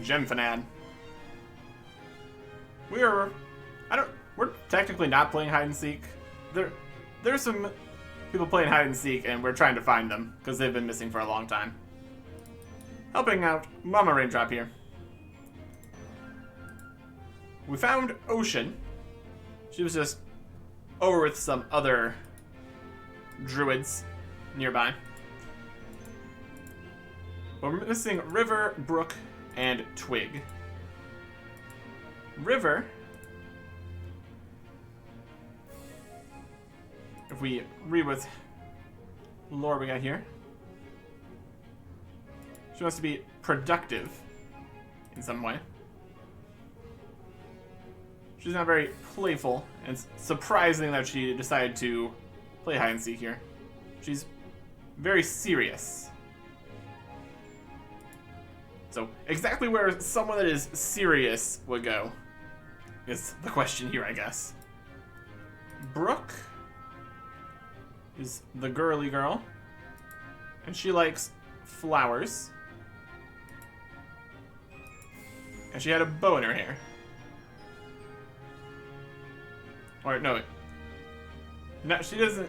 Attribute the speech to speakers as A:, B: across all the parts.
A: Genfanad. We're technically not playing hide and seek. There's some people playing hide and seek, and we're trying to find them because they've been missing for a long time. Helping out Mama Raindrop here. We found Ocean. She was just over with some other druids nearby. But we're missing River, Brook, and Twig. River, if we read what lore we got here, she wants to be productive in some way. She's not very playful, and it's surprising that she decided to play hide and seek here. She's very serious. So, exactly where someone that is serious would go is the question here, I guess. Brooke is the girly girl, and she likes flowers. And she had a bow in her hair. Or, no. No, she doesn't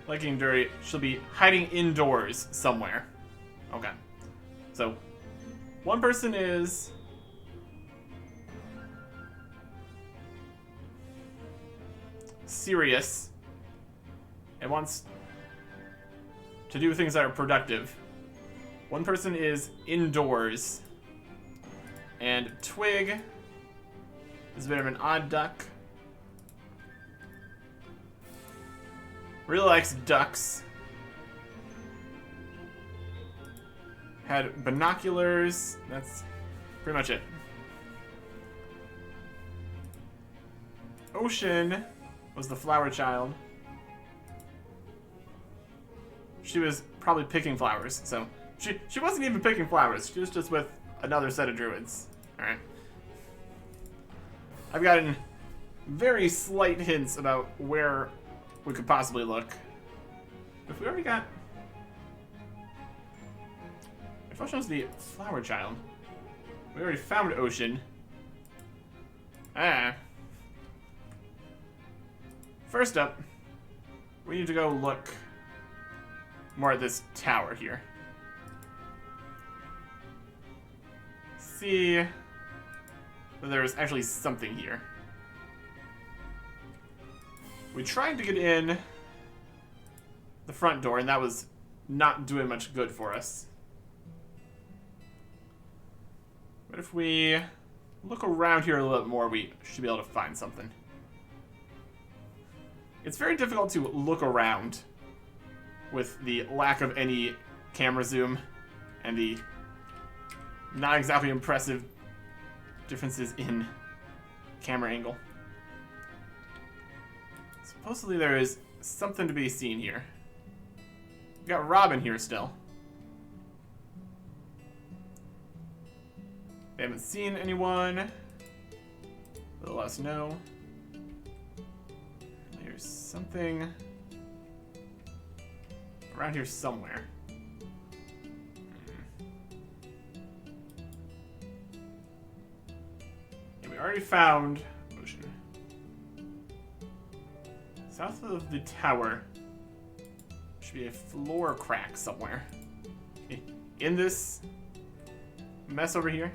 A: like getting dirty. She'll be hiding indoors somewhere. Okay. So, one person is serious and wants to do things that are productive. One person is indoors. And Twig is a bit of an odd duck. Really likes ducks. Had binoculars. That's pretty much it. Ocean was the flower child. She was probably picking flowers, so she wasn't even picking flowers. She was just with another set of druids. Alright. I've gotten very slight hints about where we could possibly look. If we already got... If Ocean was the flower child, we already found Ocean. First up, we need to go look more at this tower here. See if there's actually something here. We tried to get in the front door, and that was not doing much good for us. But if we look around here a little bit more, we should be able to find something. It's very difficult to look around with the lack of any camera zoom and the not exactly impressive differences in camera angle. Supposedly there is something to be seen here. We've got Robin here still. They haven't seen anyone. They'll let us know. There's something around here somewhere. Yeah, we already found Ocean. South of the tower should be a floor crack somewhere. In this mess over here.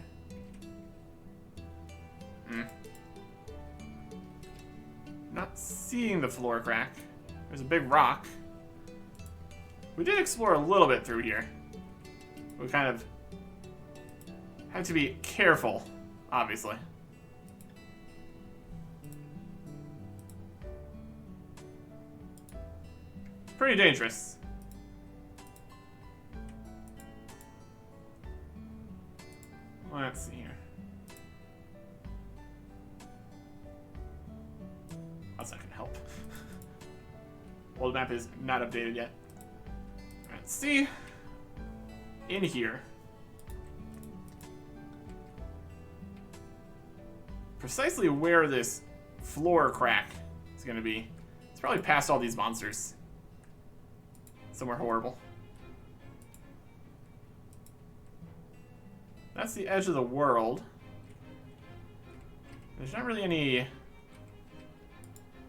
A: Not seeing the floor crack. There's a big rock. We did explore a little bit through here. We kind of had to be careful, obviously. Pretty dangerous. Let's see here. That's not gonna help. Old map is not updated yet. Let's see. In here. Precisely where this floor crack is gonna be. It's probably past all these monsters. Somewhere horrible. that's the edge of the world. There's not really any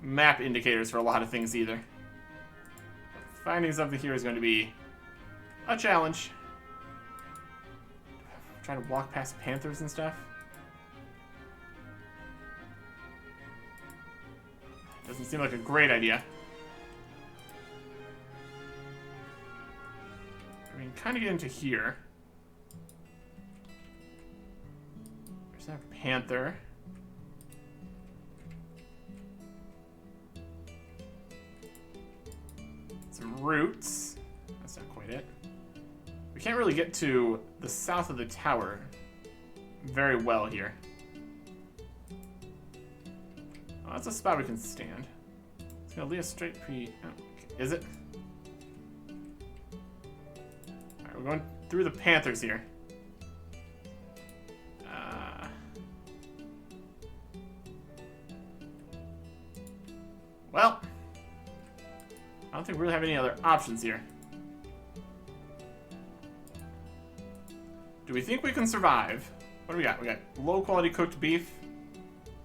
A: map indicators for a lot of things either. Finding something here is going to be a challenge. Trying to walk past panthers and stuff. Doesn't seem like a great idea. I mean, kind of get into here. There's that panther. Some roots. That's not quite it. We can't really get to the south of the tower very well here. Oh, that's a spot we can stand. It's gonna lead us straight pre... Oh, okay. Is it? Alright, we're going through the panthers here. Well, I don't think we really have any other options here. Do we think we can survive? What do we got? We got low quality cooked beef,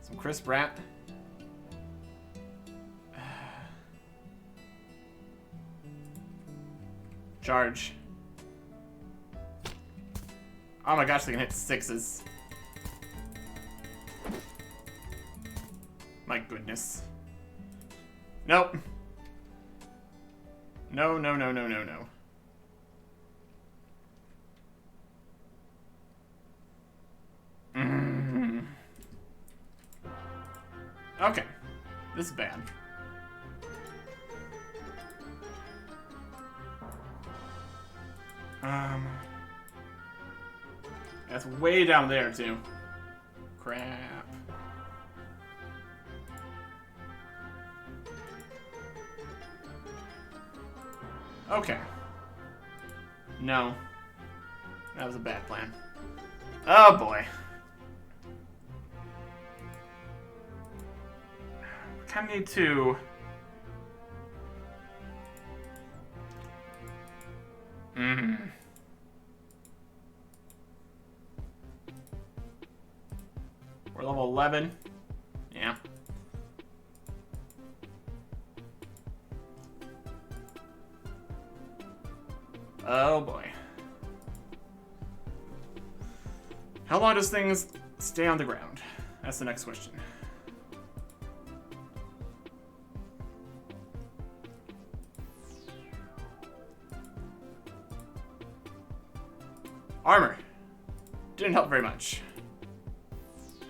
A: some crisp rat. Charge. Oh my gosh, they can hit 6s. My goodness. Nope. No, no, no, no, no, no. Okay. This is bad. That's way down there, too. Crap. Okay. No. That was a bad plan. Oh, boy. Kind of need to... We're level 11. Yeah. Oh boy. How long does things stay on the ground? That's the next question. Armor. Didn't help very much.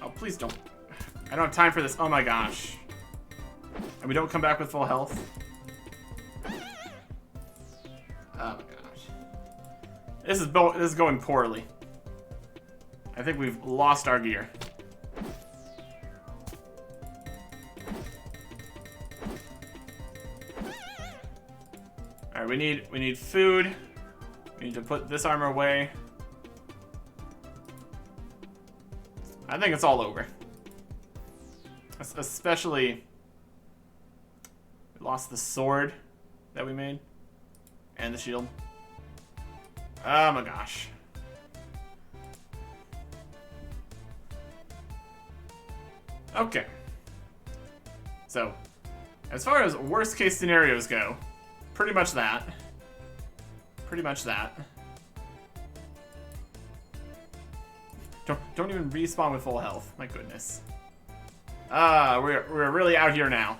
A: Oh, please don't. I don't have time for this. Oh my gosh. And we don't come back with full health. Oh my gosh. This is going poorly. I think we've lost our gear. Alright, we need food. We need to put this armor away. I think it's all over. Especially, we lost the sword that we made. And the shield. Oh my gosh. Okay. So, as far as worst case scenarios go, pretty much that. Pretty much that. Don't even respawn with full health. My goodness. We're really out here now.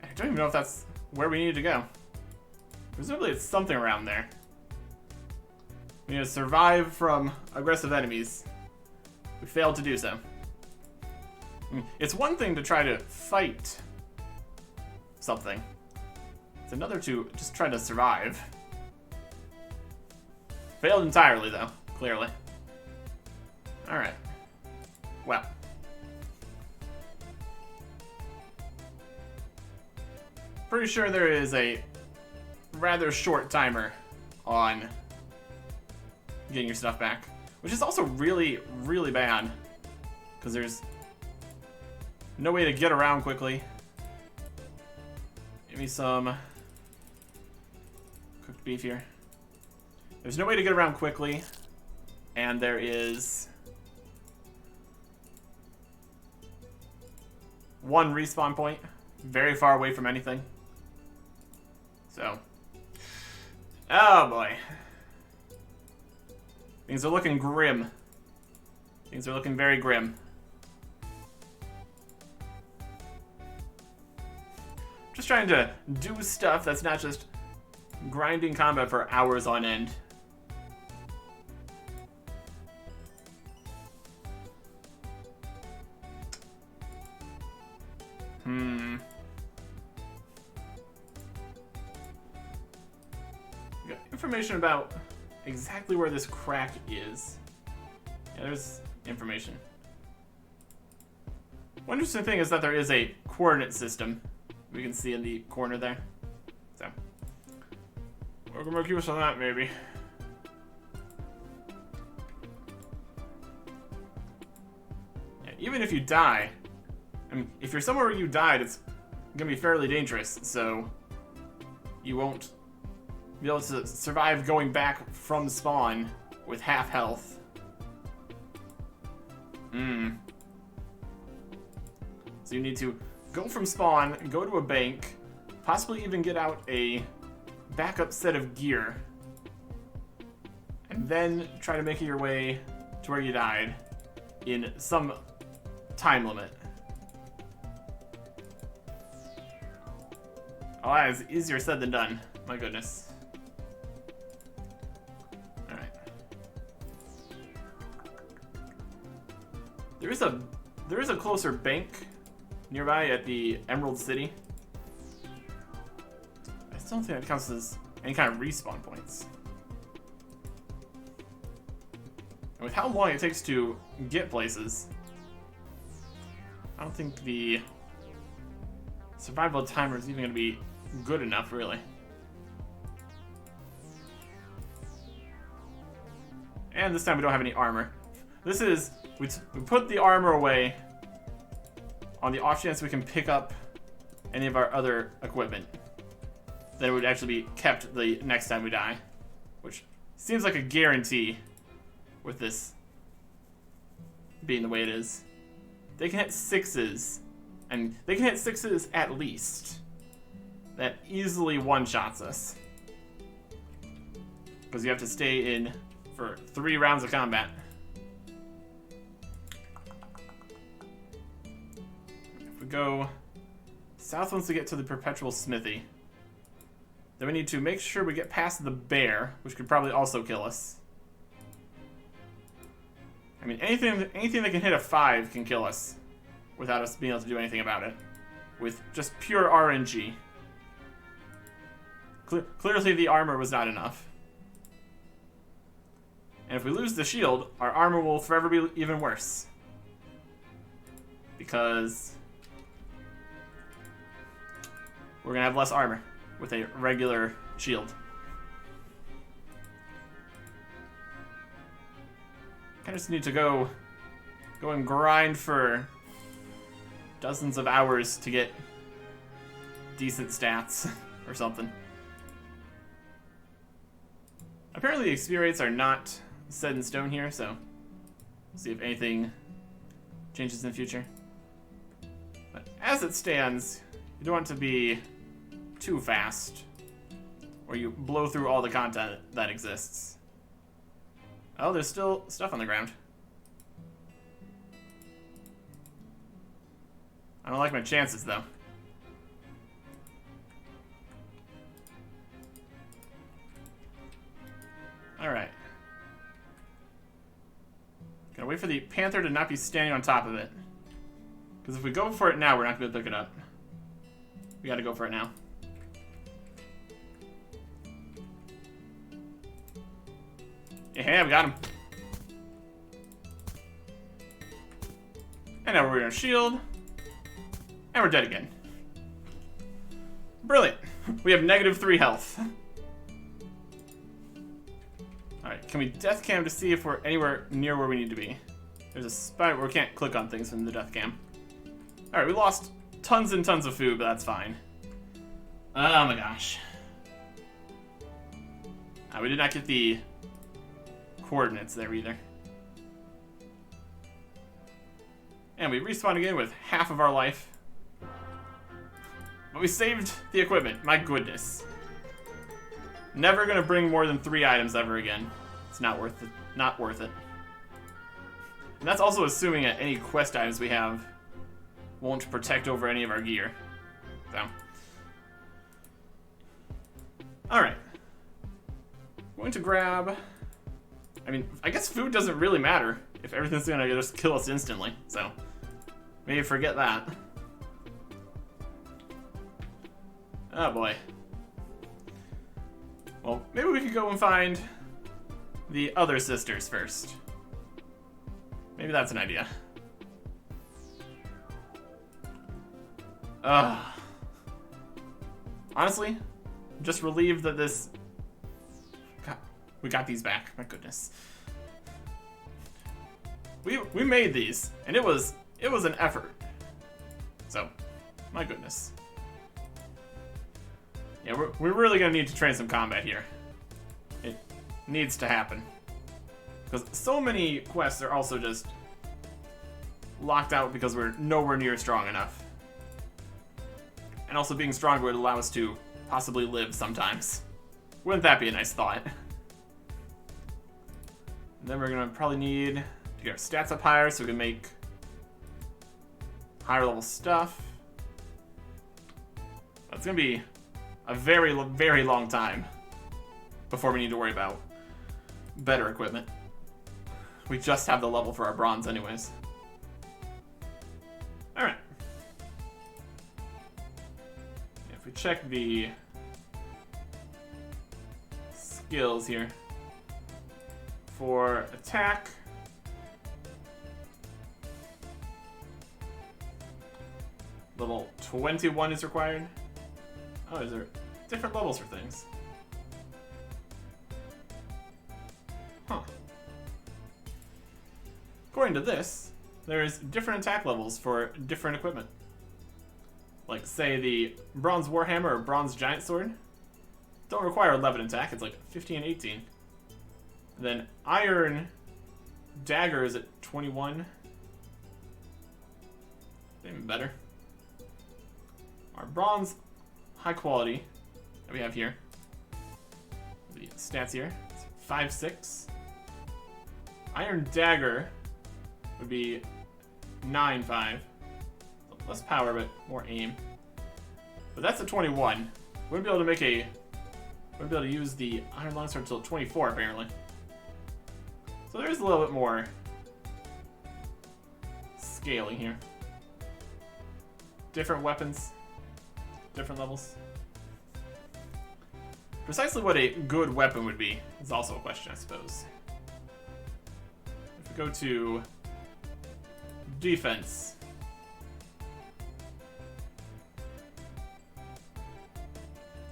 A: I don't even know if that's where we need to go. Presumably it's something around there. We need to survive from aggressive enemies. We failed to do so. It's one thing to try to fight something. It's another to just try to survive. Failed entirely, though, clearly. Alright. Well. Pretty sure there is a rather short timer on getting your stuff back. Which is also really, really bad. Because there's no way to get around quickly. Give me some cooked beef here. There's no way to get around quickly, and there is one respawn point, very far away from anything. So, oh boy. Things are looking grim. Things are looking very grim. Just trying to do stuff that's not just grinding combat for hours on end. Got information about exactly where this crack is. Yeah, there's information. One interesting thing is that there is a coordinate system we can see in the corner there. So, we're gonna make use of that, maybe. Yeah, even if you die, I mean, if you're somewhere where you died, it's gonna be fairly dangerous, so you won't be able to survive going back from spawn with half health. So you need to go from spawn, go to a bank, possibly even get out a backup set of gear, and then try to make your way to where you died in some time limit. Oh, that is easier said than done. My goodness. Alright. There is a closer bank nearby at the Emerald City. I still don't think that counts as any kind of respawn points. And with how long it takes to get places, I don't think the survival timer is even going to be good enough, really. And this time we don't have any armor. This is, we put the armor away on the off chance we can pick up any of our other equipment. Then it would actually be kept the next time we die, which seems like a guarantee with this being the way it is. They can hit 6s, and they can hit 6s at least. That easily one-shots us. Because you have to stay in for 3 rounds of combat. If we go south once we get to the Perpetual Smithy, then we need to make sure we get past the bear, which could probably also kill us. I mean, anything that can hit a 5 can kill us without us being able to do anything about it. With just pure RNG. Clearly the armor was not enough. And if we lose the shield, our armor will forever be even worse. Because we're gonna have less armor with a regular shield. I just need to go and grind for dozens of hours to get decent stats or something. Apparently the experience are not set in stone here, so we'll see if anything changes in the future. But as it stands, you don't want to be too fast, or you blow through all the content that exists. Oh, there's still stuff on the ground. I don't like my chances, though. Alright. Gotta wait for the panther to not be standing on top of it. Because if we go for it now, we're not going to pick it up. We gotta go for it now. Yeah, we got him. And now we're gonna shield. And we're dead again. Brilliant. We have -3 health. Alright, can we death cam to see if we're anywhere near where we need to be? There's a spot where we can't click on things from the death cam. Alright, we lost tons and tons of food, but that's fine. Oh my gosh. We did not get the coordinates there either. And we respawn again with half of our life. But we saved the equipment. My goodness. Never gonna bring more than 3 items ever again. It's not worth it. Not worth it. And that's also assuming that any quest items we have won't protect over any of our gear. So. Alright. Going to grab... I mean, I guess food doesn't really matter if everything's gonna just kill us instantly. So, maybe forget that. Oh boy. Well, maybe we could go and find the other sisters first. Maybe that's an idea. Honestly, I'm just relieved that this... God, we got these back. My goodness. We made these, and it was an effort. So, my goodness. Yeah, we're really gonna need to train some combat here. It needs to happen. Because so many quests are also just locked out because we're nowhere near strong enough. And also being stronger would allow us to possibly live sometimes. Wouldn't that be a nice thought? And then we're gonna probably need to get our stats up higher so we can make higher level stuff. That's gonna be a very, very long time before we need to worry about better equipment. We just have the level for our bronze anyways. Alright. If we check the skills here. For attack, level 21 is required. Oh, is there different levels for things? Huh. According to this, there's different attack levels for different equipment. Like, say, the bronze warhammer or bronze giant sword don't require 11 attack, it's like 15 and 18. And then iron dagger is at 21. Even better. Our bronze high quality that we have here. The stats here. It's 5-6. Iron dagger would be 9-5. Less power, but more aim. But that's a 21. Wouldn't be able to make a... Wouldn't be able to use the iron longsword until 24, apparently. So there's a little bit more scaling here. Different weapons, different levels. Precisely what a good weapon would be is also a question, I suppose. If we go to defense.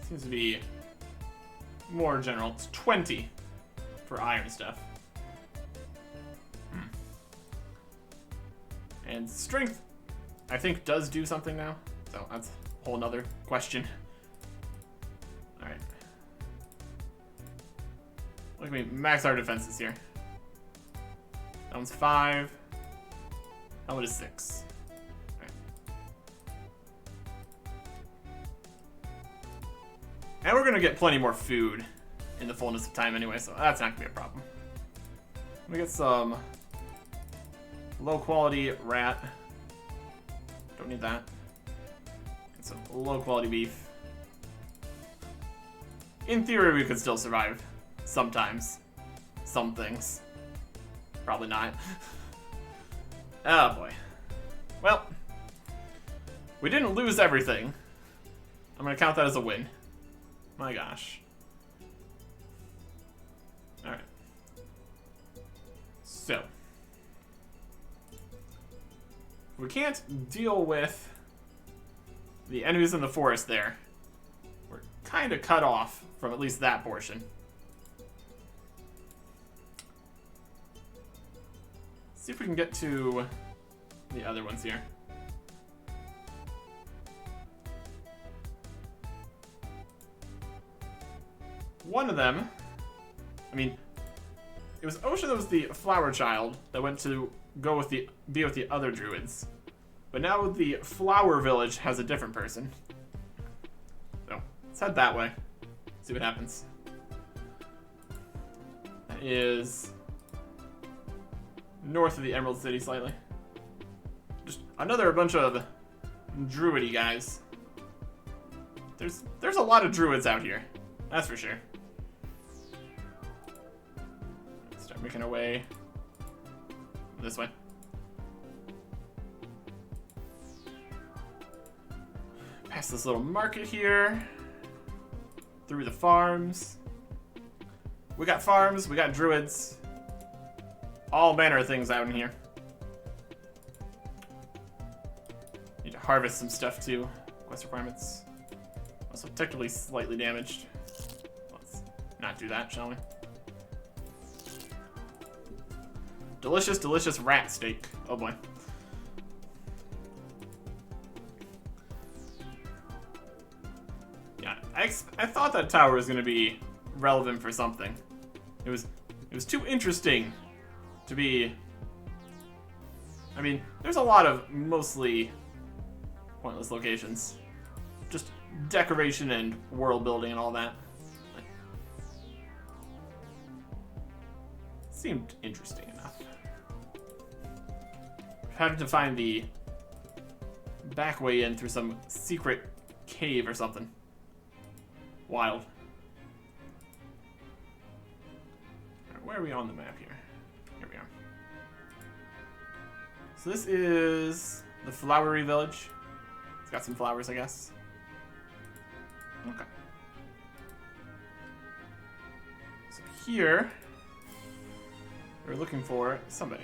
A: Seems to be more general. It's 20 for iron stuff. And strength, I think, does do something now. So that's a whole nother question. Alright. Look at me max our defenses here. That one's 5. That one is 6. Alright. And we're gonna get plenty more food in the fullness of time anyway, so that's not gonna be a problem. Let me get some low quality rat. Don't need that. And some low quality beef. In theory, we could still survive. Sometimes. Some things. Probably not. Oh boy. Well, we didn't lose everything. I'm gonna count that as a win. My gosh. Alright. So. We can't deal with the enemies in the forest there. We're kind of cut off from at least that portion. Let's see if we can get to the other ones here. One of them, I mean, it was Ocean that was the flower child that went to be with the other druids. But now the flower village has a different person. So let's head that way. See what happens. That is north of the Emerald City slightly. Just another bunch of druidy guys. There's a lot of druids out here. That's for sure. Let's start making our way this way. Past this little market here. Through the farms. We got farms, we got druids. All manner of things out in here. Need to harvest some stuff too. Quest requirements. Also technically slightly damaged. Let's not do that, shall we? Delicious, delicious rat steak. Oh boy. Yeah, I thought that tower was gonna be relevant for something. It was too interesting to be. I mean, there's a lot of mostly pointless locations. Just decoration and world building and all that. Seemed interesting enough. Having to find the back way in through some secret cave or something. Wild. Alright, where are we on the map here? Here we are. So this is the flowery village. It's got some flowers, I guess. Okay. So here, we're looking for somebody.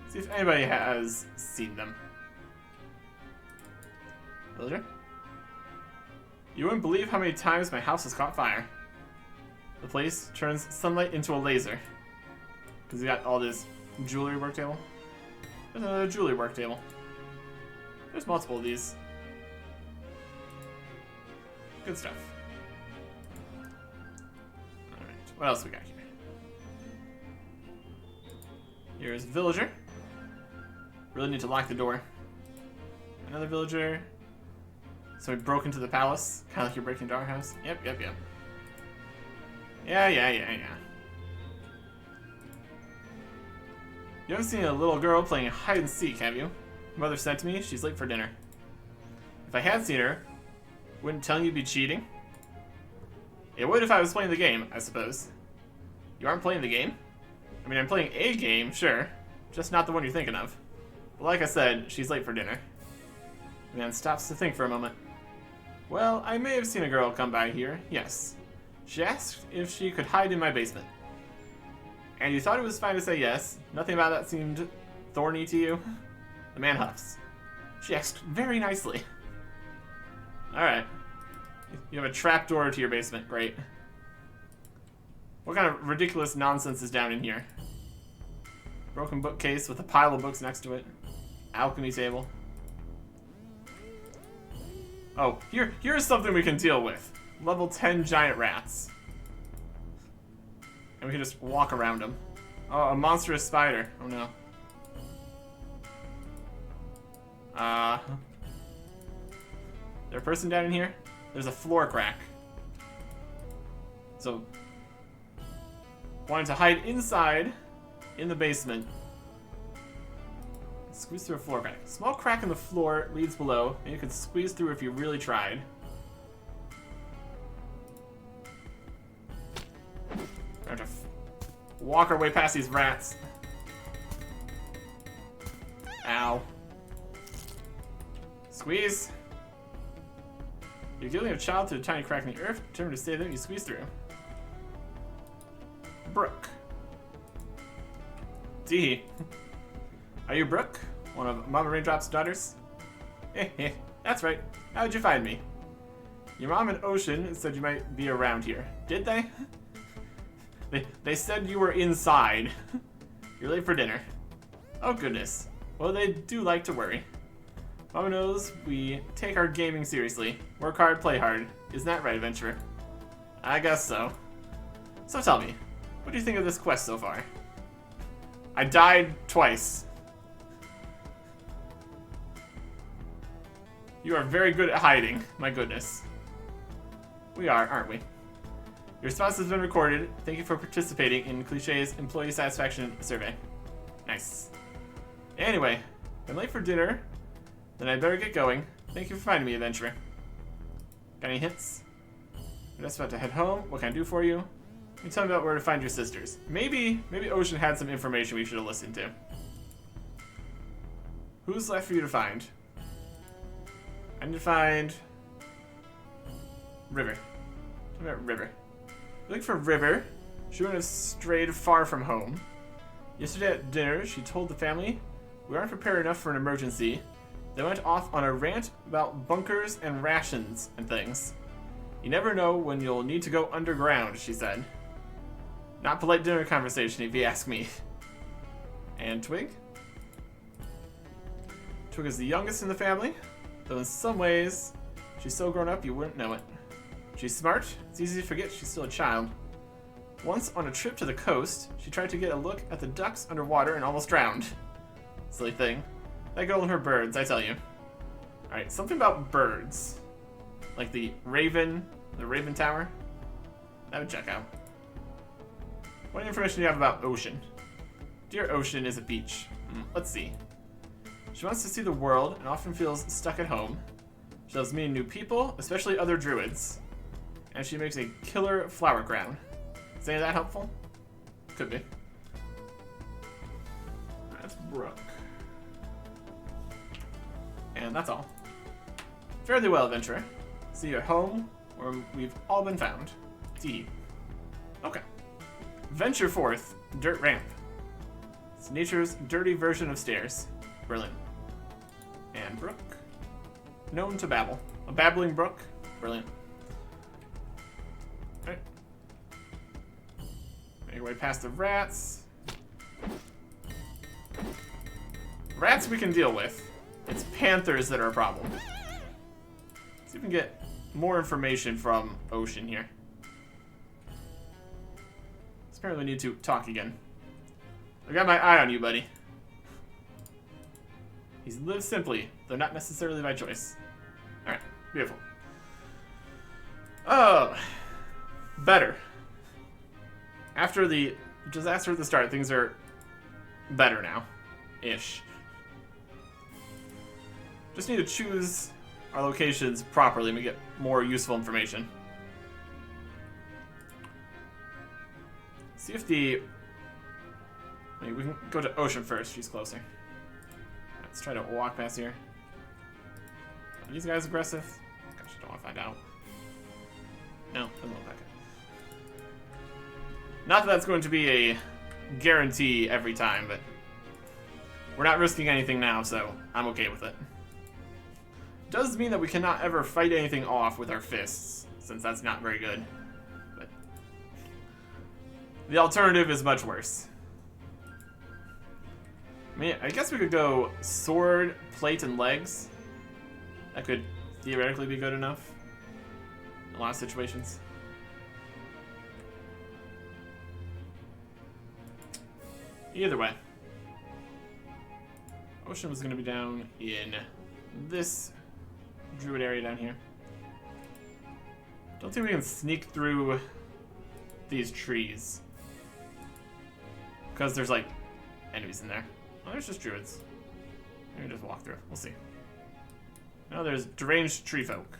A: See if anybody has seen them. Villager? You wouldn't believe how many times my house has caught fire. The place turns sunlight into a laser. Because we got all this jewelry work table. There's another jewelry work table. There's multiple of these. Good stuff. Alright, what else we got here? Here's Villager. Really need to lock the door. Another Villager. So we broke into the palace. Kind of like you're breaking into our house. Yep. Yeah. You haven't seen a little girl playing hide and seek, have you? Mother sent to me, she's late for dinner. If I had seen her, wouldn't telling you be cheating? It would if I was playing the game, I suppose. You aren't playing the game? I mean, I'm playing a game, sure. Just not the one you're thinking of. But like I said, she's late for dinner. The man stops to think for a moment. Well, I may have seen a girl come by here, yes. She asked if she could hide in my basement. And you thought it was fine to say yes. Nothing about that seemed thorny to you? The man huffs. She asked very nicely. Alright. You have a trapdoor to your basement. Great. What kind of ridiculous nonsense is down in here? Broken bookcase with a pile of books next to it. Alchemy table. Oh, here's something we can deal with. Level 10 giant rats. And we can just walk around them. Oh, a monstrous spider. Oh no. There a person down in here? There's a floor crack. So, wanting to hide inside, in the basement. Squeeze through a floor crack. Small crack in the floor leads below, and you could squeeze through if you really tried. We're going to walk our way past these rats. Ow. Squeeze. You're giving a child to a tiny crack in the earth, determined to stay there, you squeeze through. Brooke. D. Are you Brooke? One of Mama Raindrop's daughters? That's right. How'd you find me? Your mom and Ocean said you might be around here. Did they? They said you were inside. You're late for dinner. Oh goodness. Well, they do like to worry. Mama knows we take our gaming seriously. Work hard, play hard. Isn't that right, adventurer? I guess so. So tell me, what do you think of this quest so far? I died twice. You are very good at hiding, my goodness. We are, aren't we? Your response has been recorded. Thank you for participating in Cliché's employee satisfaction survey. Nice. Anyway, been late for dinner, then I better get going. Thank you for finding me, adventurer. Got any hints? We're just about to head home. What can I do for you? You tell me about where to find your sisters. Maybe Ocean had some information we should have listened to. Who's left for you to find? I need to find River. Tell me about River. Looking for River. She wouldn't have strayed far from home. Yesterday at dinner, she told the family we aren't prepared enough for an emergency. They went off on a rant about bunkers and rations and things. You never know when you'll need to go underground, she said. Not polite dinner conversation, if you ask me. And Twig? Twig is the youngest in the family, though in some ways, she's so grown up you wouldn't know it. She's smart. It's easy to forget she's still a child. Once on a trip to the coast, she tried to get a look at the ducks underwater and almost drowned. Silly thing. That girl and her birds, I tell you. Alright, something about birds. Like the Raven Tower. That would check out. What information do you have about Ocean? Dear Ocean is a beach. Let's see. She wants to see the world and often feels stuck at home. She loves meeting new people, especially other druids. And she makes a killer flower crown. Is any of that helpful? Could be. That's Brooke. And that's all. Fairly well, adventurer. See you at home, where we've all been found. D. Okay. Venture forth, dirt ramp. It's nature's dirty version of stairs. Brilliant. And Brooke. Known to babble. A babbling brook. Brilliant. Alright. Make your way past the rats. Rats we can deal with. It's panthers that are a problem. See if we can get more information from Ocean here. Apparently we need to talk again. I got my eye on you, buddy. He's lived simply, though not necessarily by choice. Alright, beautiful. Oh, better. After the disaster at the start, things are better now. Ish. Just need to choose our locations properly and we get more useful information. See if the... Wait, we can go to Ocean first. She's closer. Let's try to walk past here. Are these guys aggressive? Gosh, I don't want to find out. No, doesn't look like it. Not that that's going to be a guarantee every time, but we're not risking anything now, so I'm okay with it. Does mean that we cannot ever fight anything off with our fists, since that's not very good. But the alternative is much worse. I mean, I guess we could go sword, plate, and legs. That could theoretically be good enough in a lot of situations. Either way. Ocean was going to be down in this druid area down here. Don't think we can sneak through these trees. Because there's like enemies in there. Oh, there's just druids. Maybe just walk through. We'll see. No, there's deranged tree folk.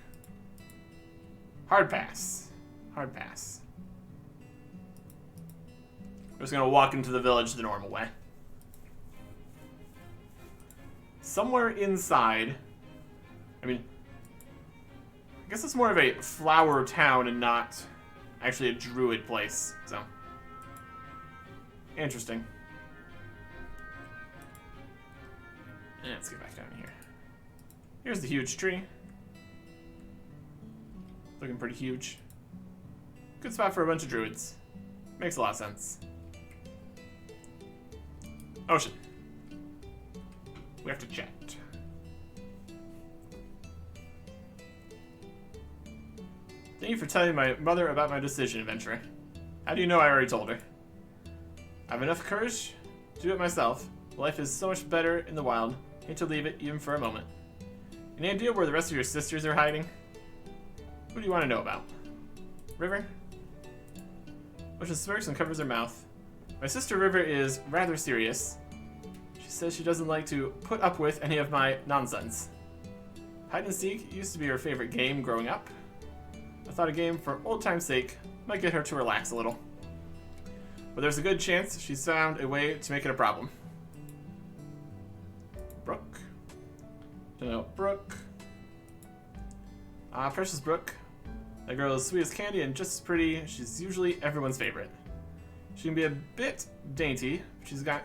A: Hard pass. Hard pass. We're just gonna walk into the village the normal way. Somewhere inside, I mean, I guess it's more of a flower town and not actually a druid place, so. Interesting. And let's get back down here. Here's the huge tree. Looking pretty huge. Good spot for a bunch of druids. Makes a lot of sense. Ocean. We have to chat. Thank you for telling my mother about my decision, adventurer. How do you know I already told her? I have enough courage to do it myself. Life is so much better in the wild. Hate to leave it, even for a moment. Any idea where the rest of your sisters are hiding? Who do you want to know about? River? Ocean smirks and covers her mouth. My sister River is rather serious. She says she doesn't like to put up with any of my nonsense. Hide and seek used to be her favorite game growing up. I thought a game for old time's sake might get her to relax a little. But there's a good chance she's found a way to make it a problem. Brooke. No, Brooke. Precious Brooke. That girl is sweet as candy and just as pretty. She's usually everyone's favorite. She can be a bit dainty, but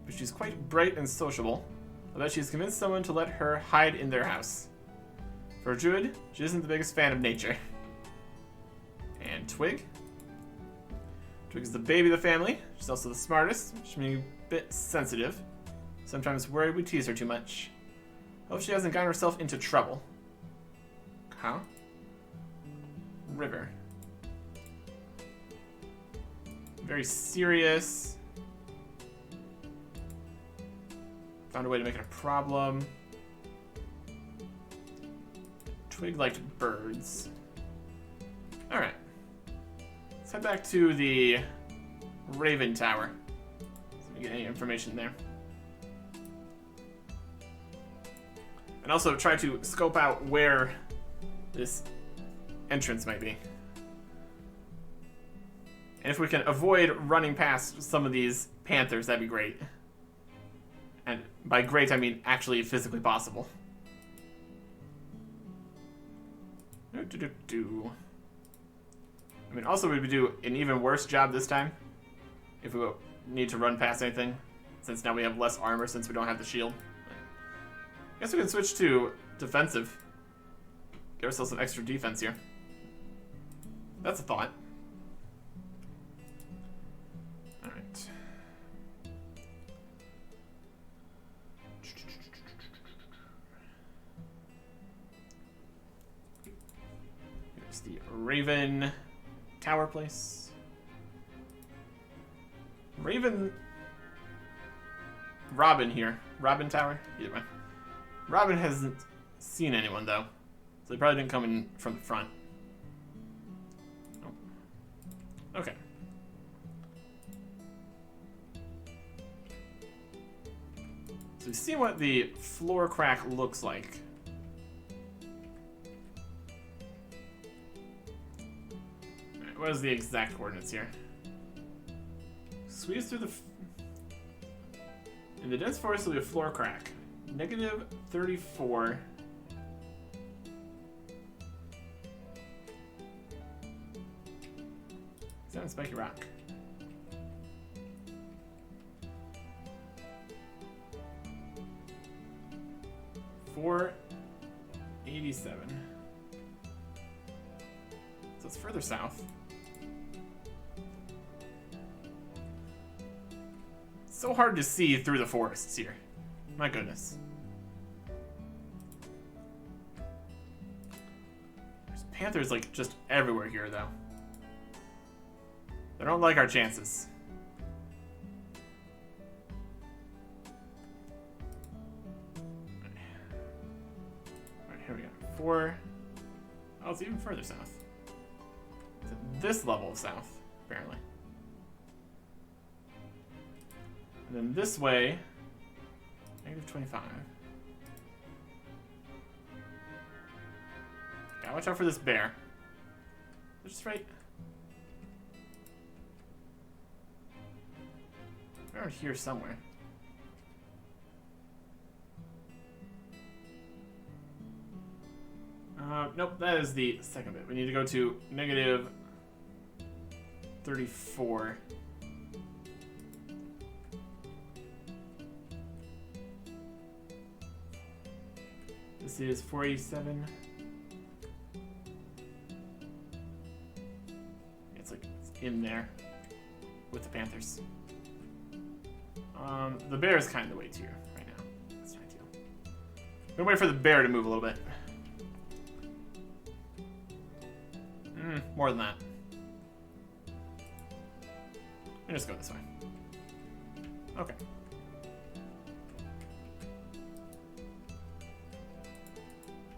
A: she's quite bright and sociable. I bet she's convinced someone to let her hide in their house. For a druid, she isn't the biggest fan of nature. And Twig. Twig is the baby of the family. She's also the smartest. She's a bit sensitive. Sometimes worried we tease her too much. Hope she hasn't gotten herself into trouble. Huh? River. Very serious. Found a way to make it a problem. Twig liked birds. Alright. Let's head back to the Raven Tower. See if we get any information there. And also try to scope out where this entrance might be. And if we can avoid running past some of these panthers, that'd be great. And by great, I mean actually physically possible. I mean, also we would do an even worse job this time if we need to run past anything, since now we have less armor since we don't have the shield. I guess we can switch to defensive. Give ourselves some extra defense here. That's a thought. Alright. Here's the Raven Tower place. Robin here. Robin Tower? Either way. Robin hasn't seen anyone, though. So they probably didn't come in from the front. Oh. Okay. So we've seen what the floor crack looks like. Alright, what is the exact coordinates here? Squeeze through the... In the dense forest will be a floor crack. Negative 34. Is that a spiky rock? $487. So it's further south. It's so hard to see through the forests here. My goodness. There's panthers like just everywhere here though. They don't like our chances. Alright, here we go. 4. Oh, it's even further south. It's at this level of south, apparently. And then this way, negative 25. Gotta watch out for this bear. They're just right. They're around here somewhere. Nope, that is the second bit. We need to go to negative 34. This is 487. It's like it's in there with the Panthers. The bear is kind of the way to right now. That's not ideal. We're gonna wait for the bear to move a little bit. more than that. Let me just go this way. Okay.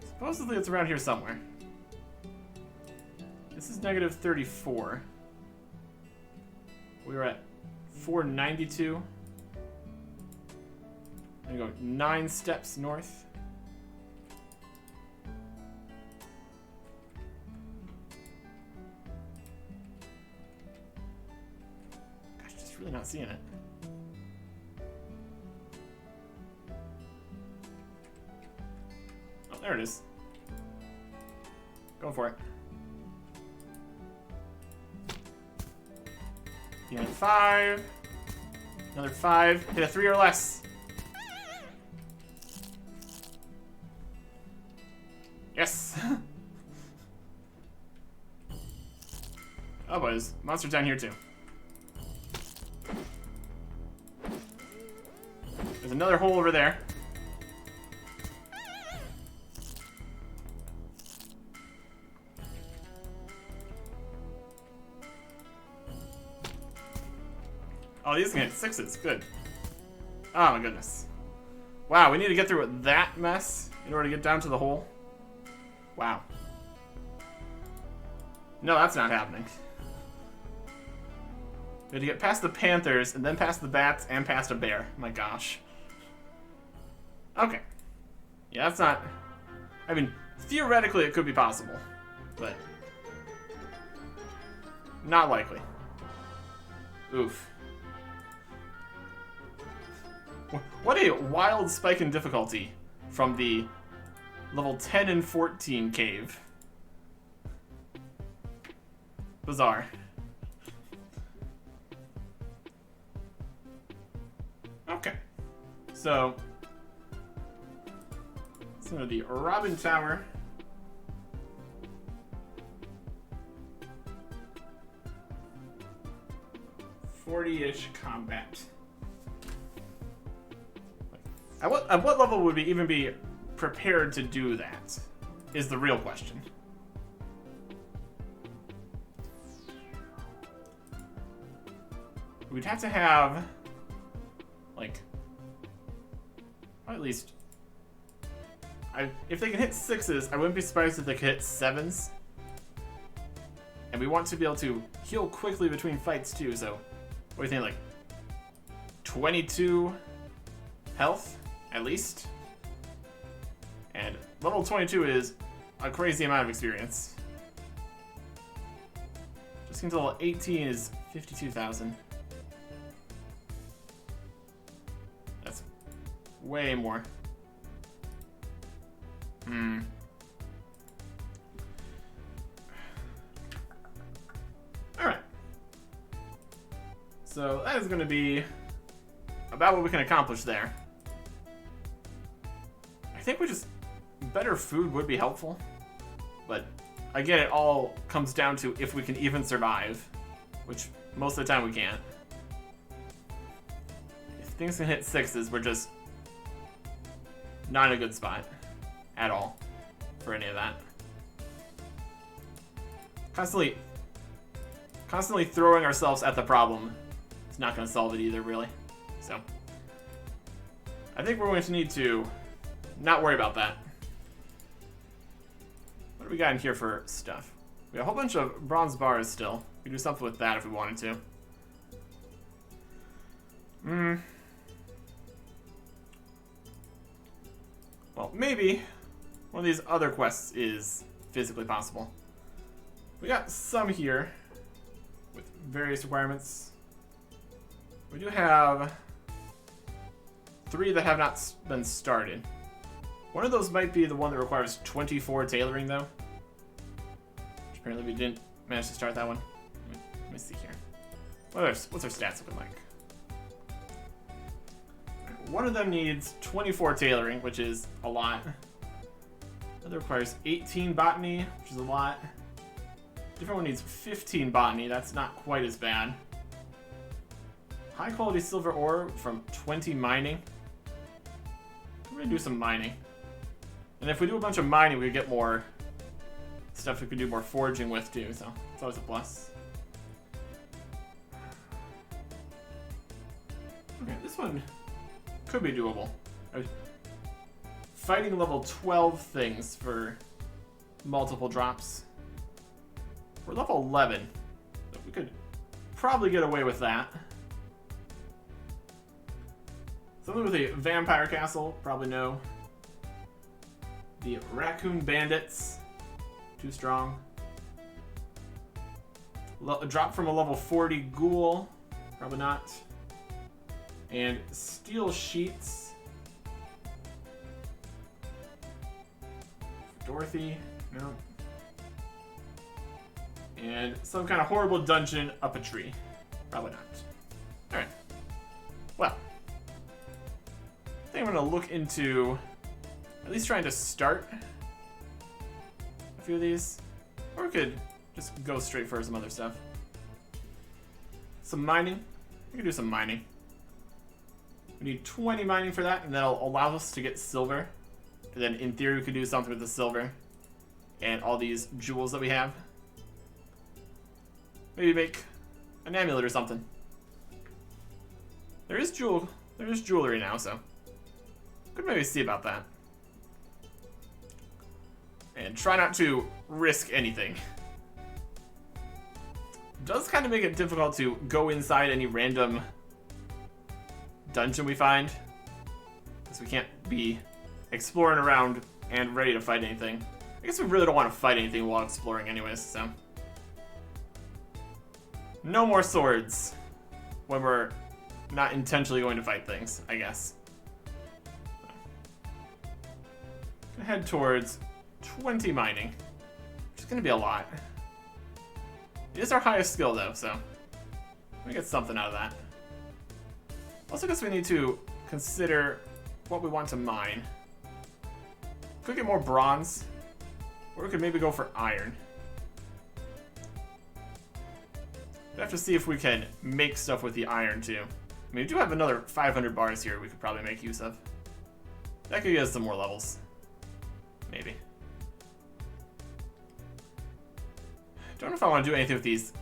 A: Supposedly it's around here somewhere. This is negative 34. We were at 492. I'm gonna go 9 steps north. Gosh, just really not seeing it. Oh, there it is. Go for it. Unit 5. Another 5. Hit a 3 or less. Yes. Oh, but there's monsters down here too. There's another hole over there. Oh, these can hit 6s. Good. Oh my goodness. Wow, we need to get through that mess in order to get down to the hole. Wow. No, that's not happening. We had to get past the panthers, and then past the bats, and past a bear. My gosh. Okay. Yeah, that's not... I mean, theoretically it could be possible, but... not likely. Oof. What a wild spike in difficulty from the level 10 and 14 cave. Bizarre. Okay. So, let's go to the Robin Tower. .40-ish combat. At what level would we even be prepared to do that? Is the real question. We'd have to have, like, or at least, if they can hit 6s, I wouldn't be surprised if they could hit 7s. And we want to be able to heal quickly between fights too, so what do you think, like 22 health at least? And level 22 is a crazy amount of experience. Just until level 18 is 52,000. That's way more. Alright. So that is going to be about what we can accomplish there. I think we just... better food would be helpful. But again, it all comes down to if we can even survive. Which most of the time we can't. If things can hit 6s, we're just not in a good spot at all for any of that. Constantly throwing ourselves at the problem is not going to solve it either, really. So I think we're going to need to not worry about that. What do we got in here for stuff? We got a whole bunch of bronze bars still. We can do something with that if we wanted to. Well, maybe one of these other quests is physically possible. We got some here with various requirements. We do have 3 that have not been started. One of those might be the one that requires 24 tailoring, though. Which apparently we didn't manage to start that one. Let me see here. What's our stats looking like? One of them needs 24 tailoring, which is a lot. Another requires 18 botany, which is a lot. Different one needs 15 botany. That's not quite as bad. High quality silver ore from 20 mining. We're gonna do some mining. And if we do a bunch of mining, we get more stuff we could do more foraging with too, so it's always a plus. Okay, this one could be doable. Fighting level 12 things for multiple drops. We're level 11, so we could probably get away with that. Something with a vampire castle, probably no. The raccoon bandits, too strong. A drop from a level 40 ghoul, probably not. And steel sheets. Dorothy, no. And some kind of horrible dungeon up a tree, probably not. All right. Well, I think I'm gonna look into at least trying to start a few of these, or we could just go straight for some other stuff. Some mining. We can do some mining. We need 20 mining for that, and that'll allow us to get silver. And then in theory we could do something with the silver and all these jewels that we have. Maybe make an amulet or something. There is jewelry now, so could maybe see about that. And try not to risk anything. It does kind of make it difficult to go inside any random dungeon we find, because we can't be exploring around and ready to fight anything. I guess we really don't want to fight anything while exploring anyways, so. No more swords when we're not intentionally going to fight things, I guess. Gonna head towards 20 mining, which is gonna be a lot. It is our highest skill though, so we get something out of that. Also, guess we need to consider what we want to mine. Could get more bronze, or we could maybe go for iron. We have to see if we can make stuff with the iron too. I mean, we do have another 500 bars here we could probably make use of. That could get us some more levels. Maybe. Don't know if I want to do anything with these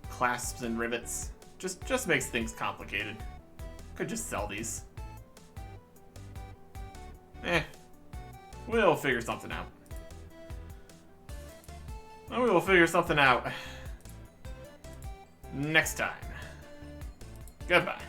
A: clasps and rivets. Just makes things complicated. Could just sell these. We'll figure something out. We will figure something out next time. Goodbye.